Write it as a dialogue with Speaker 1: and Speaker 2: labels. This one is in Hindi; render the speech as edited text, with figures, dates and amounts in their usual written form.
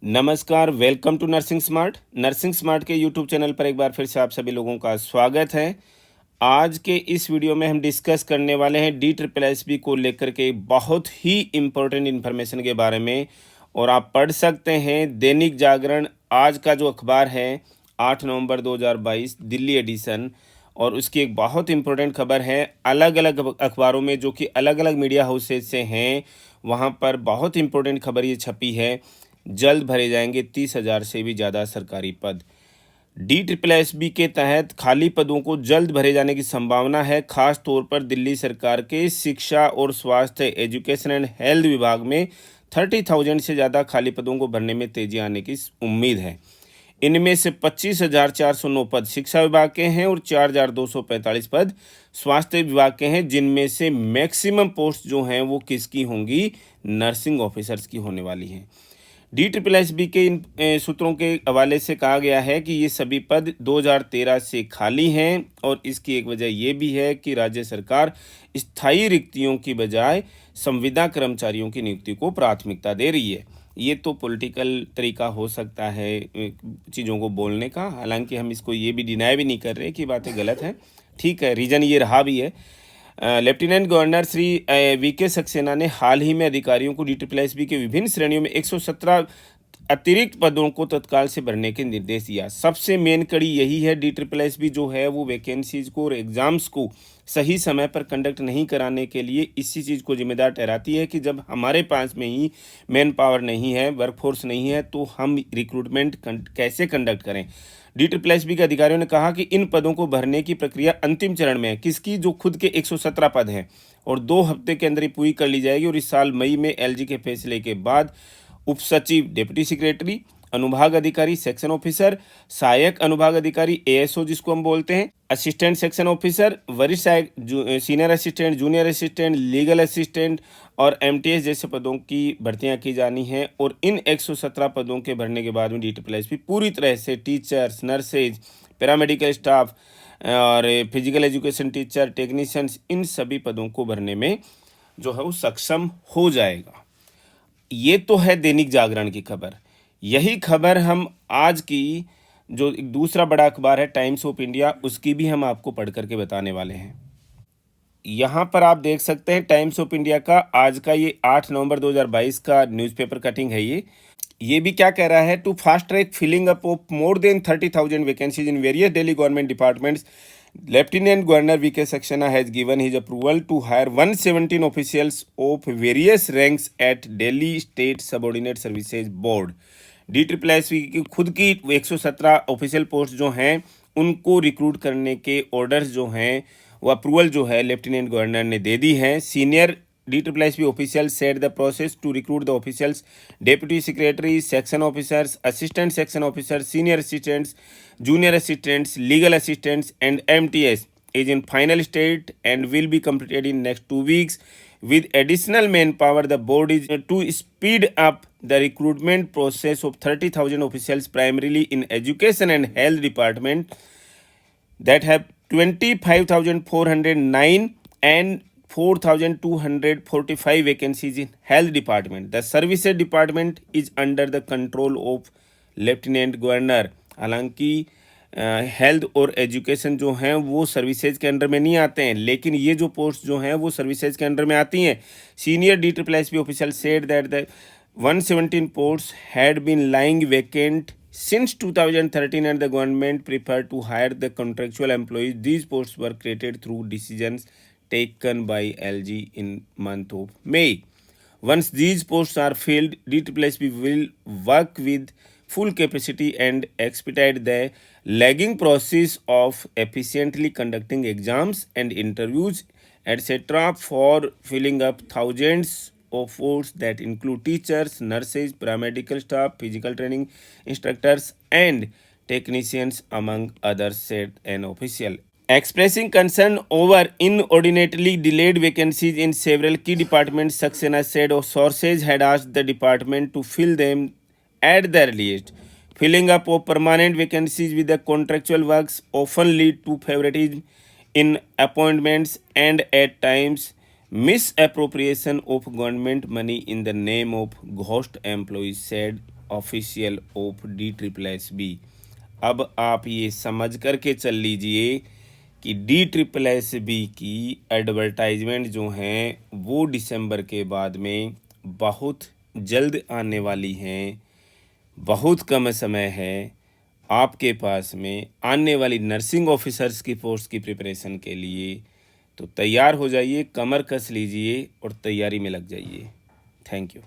Speaker 1: नमस्कार, welcome to Nursing Smart. Nursing Smart के यूट्यूब चैनल पर एक बार फिर से आप सभी लोगों का स्वागत है। आज के इस वीडियो में हम डिस्कस करने वाले हैं DSSB को लेकर के बहुत ही इम्पोर्टेंट इन्फॉर्मेशन के बारे में। और आप पढ़ सकते हैं दैनिक जागरण आज का जो अखबार है 8 नवंबर 2022 दिल्ली एडिशन, और उसकी एक बहुत इम्पोर्टेंट खबर है। अलग अलग अखबारों में जो कि अलग अलग मीडिया हाउसेज से हैं, वहाँ पर बहुत इम्पोर्टेंट खबर ये छपी है। जल्द भरे जाएंगे 30,000 से भी ज़्यादा सरकारी पद। DSSB के तहत खाली पदों को जल्द भरे जाने की संभावना है। खास तौर पर दिल्ली सरकार के शिक्षा और स्वास्थ्य एजुकेशन एंड हेल्थ विभाग में 30,000 से ज़्यादा खाली पदों को भरने में तेजी आने की उम्मीद है। इनमें से 25,409 पद शिक्षा विभाग के हैं और 4,245 पद स्वास्थ्य विभाग के हैं, जिनमें से मैक्सिमम पोस्ट जो हैं वो किसकी होंगी? नर्सिंग ऑफिसर्स की होने वाली हैं। DSSB के इन सूत्रों के हवाले से कहा गया है कि ये सभी पद 2013 से खाली हैं, और इसकी एक वजह ये भी है कि राज्य सरकार स्थायी रिक्तियों की बजाय संविदा कर्मचारियों की नियुक्ति को प्राथमिकता दे रही है। ये तो पॉलिटिकल तरीका हो सकता है चीज़ों को बोलने का, हालांकि हम इसको ये भी डिनाई भी नहीं कर रहे कि बातें गलत हैं। ठीक है, रीज़न ये रहा भी है। Lieutenant governor Shri VK Saxena ने हाल ही में अधिकारियों को DSSB के विभिन्न श्रेणियों में 117 अतिरिक्त पदों को तत्काल से भरने के निर्देश दिया। सबसे मेन कड़ी यही है, DSSB जो है वो वैकेंसीज को और एग्ज़ाम्स को सही समय पर कंडक्ट नहीं कराने के लिए इसी चीज़ को जिम्मेदार ठहराती है कि जब हमारे पास में ही मैन पावर नहीं है, वर्कफोर्स नहीं है, तो हम रिक्रूटमेंट कैसे कंडक्ट करें। DSSB के अधिकारियों ने कहा कि इन पदों को भरने की प्रक्रिया अंतिम चरण में है। किसकी? जो खुद के 117 पद हैं, और 2 हफ्ते के अंदर ही पूरी कर ली जाएगी। और इस साल मई में LG के फैसले के बाद उप सचिव, डिप्टी सेक्रेटरी, अनुभाग अधिकारी, सेक्शन ऑफिसर, सहायक अनुभाग अधिकारी ASO जिसको हम बोलते हैं, असिस्टेंट सेक्शन ऑफिसर, वरिष्ठ senior assistant, junior assistant, legal assistant और MTS जैसे पदों की भर्तियां की जानी हैं। और इन 117 पदों के भरने के बाद में DSSB पूरी तरह से टीचर्स, नर्सेज, पैरामेडिकल स्टाफ और फिजिकल एजुकेशन टीचर, टेक्नीशियंस, इन सभी पदों को भरने में जो है वो सक्षम हो जाएगा। ये तो है दैनिक जागरण की खबर। यही खबर हम आज की जो एक दूसरा बड़ा अखबार है टाइम्स ऑफ इंडिया, उसकी भी हम आपको पढ़ करके बताने वाले हैं। यहाँ पर आप देख सकते हैं टाइम्स ऑफ इंडिया का आज का ये 8 नवंबर 2022 का न्यूज़पेपर कटिंग है। ये भी क्या कह रहा है? To fast track filling up of more than 30,000 vacancies in various Delhi government departments, Lieutenant Governor VK Saxena has given his approval to hire 117 officials of various ranks at Delhi State Subordinate Services Board. DSSB की खुद की 117 ऑफिशियल पोस्ट जो हैं उनको रिक्रूट करने के ऑर्डर्स जो हैं वो अप्रूवल जो है लेफ्टिनेंट गवर्नर ने दे दी है। Senior DSSB officials said the process to recruit the officials, deputy secretaries, section officers, assistant section officers, senior assistants, junior assistants, legal assistants, and MTS is in final state and will be completed in next 2 weeks. With additional manpower, the board is to speed up the recruitment process of 30,000 officials, primarily in education and health department, that have 25,409 and 4,245 vacancies in health department. The services department is under the control of lieutenant governor. हालांकि हेल्थ और एजुकेशन जो हैं वो सर्विसेज के अंडर में नहीं आते हैं, लेकिन ये जो पोस्ट जो हैं वो सर्विसेज के अंडर में आती हैं। Senior DSSB official said that the 117 post had been lying vacant since 2013 and the government preferred to hire the contractual employees. These posts were created through decisions taken by LG in month of May. Once these posts are filled, DSSB will work with full capacity and expedite the lagging process of efficiently conducting exams and interviews, etc. for filling up thousands of posts that include teachers, nurses, paramedical staff, physical training instructors, and technicians, among others, said an official. Expressing concern over inordinately delayed vacancies in several key departments, Saxena said sources had asked the department to fill them at the earliest. Filling up of permanent vacancies with the contractual works often lead to favoritism in appointments and at times misappropriation of government money in the name of ghost employees, said official of DSSB। अब आप ये समझ करके चल लीजिए कि DSSB की एडवर्टाइजमेंट जो हैं वो दिसंबर के बाद में बहुत जल्द आने वाली हैं। बहुत कम समय है आपके पास में आने वाली नर्सिंग ऑफिसर्स की पोस्ट की प्रिपरेशन के लिए। तो तैयार हो जाइए, कमर कस लीजिए और तैयारी में लग जाइए। Thank you.